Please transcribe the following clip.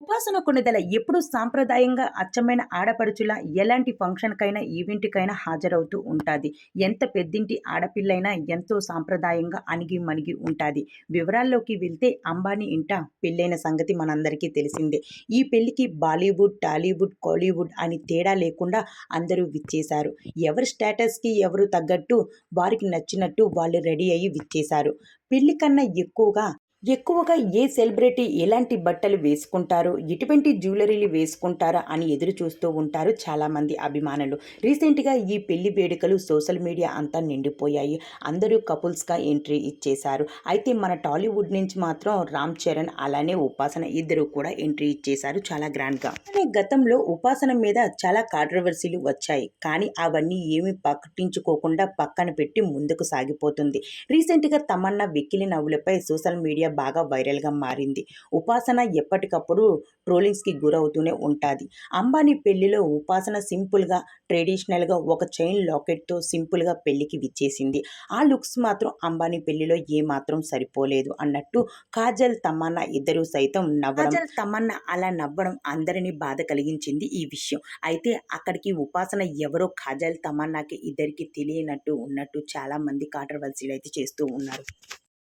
ఉపాసన కొణిదెల ఎప్పుడూ సాంప్రదాయంగా అచ్చమైన ఆడపడుచులా ఎలాంటి ఫంక్షన్‌కైనా, ఈవెంట్‌కైనా హాజరవుతూ ఉంటాది. ఎంత పెద్దింటి ఆడపిల్లైనా ఎంతో సాంప్రదాయంగా అణిగి మణిగి ఉంటాది. వివరాల్లోకి వెళ్తే అంబానీ ఇంట పెళ్లైన సంగతి మనందరికీ తెలిసిందే. ఈ పెళ్లికి బాలీవుడ్, టాలీవుడ్, కోలీవుడ్ అని తేడా లేకుండా అందరూ విచ్చేశారు. ఎవరి స్టేటస్‌కి ఎవరు తగ్గట్టు వారికి నచ్చినట్టు వాళ్ళు రెడీ అయ్యి విచ్చేశారు. పెళ్లి కన్నా ఎక్కువగా ఏ సెలబ్రిటీ ఎలాంటి బట్టలు వేసుకుంటారు, ఎటువంటి జ్యువెలరీలు వేసుకుంటారా అని ఎదురు చూస్తూ ఉంటారు చాలామంది అభిమానులు. రీసెంట్‌గా ఈ పెళ్లి వేడుకలు సోషల్ మీడియా అంతా నిండిపోయాయి. అందరూ కపుల్స్‌గా ఎంట్రీ ఇచ్చేశారు. అయితే మన టాలీవుడ్ నుంచి మాత్రం రామ్ చరణ్ అలానే ఉపాసన ఇద్దరు కూడా ఎంట్రీ ఇచ్చేశారు చాలా గ్రాండ్‌గా. కానీ గతంలో ఉపాసన మీద చాలా కాంట్రవర్సీలు వచ్చాయి. కానీ అవన్నీ ఏమీ పట్టించుకోకుండా పక్కన పెట్టి ముందుకు సాగిపోతుంది. రీసెంట్‌గా తమన్నా వెక్కిలి నవ్వులపై సోషల్ మీడియా బాగా వైరల్గా మారింది. ఉపాసన ఎప్పటికప్పుడు ట్రోలింగ్స్కి గురవుతూనే ఉంటాది. అంబానీ పెళ్లిలో ఉపాసన సింపుల్గా, ట్రెడిషనల్గా ఒక చైన్ లాకెట్తో సింపుల్గా పెళ్లికి విచ్చేసింది. ఆ లుక్స్ మాత్రం అంబానీ పెళ్లిలో ఏమాత్రం సరిపోలేదు అన్నట్టు కాజల్, తమన్నా ఇద్దరు సైతం తమన్నా అలా నవ్వడం అందరినీ బాధ కలిగించింది ఈ విషయం. అయితే అక్కడికి ఉపాసన ఎవరో కాజల్, తమన్నాకి ఇద్దరికి తెలియనట్టు ఉన్నట్టు చాలా మంది కాంట్రవర్సీలు అయితే చేస్తూ ఉన్నారు.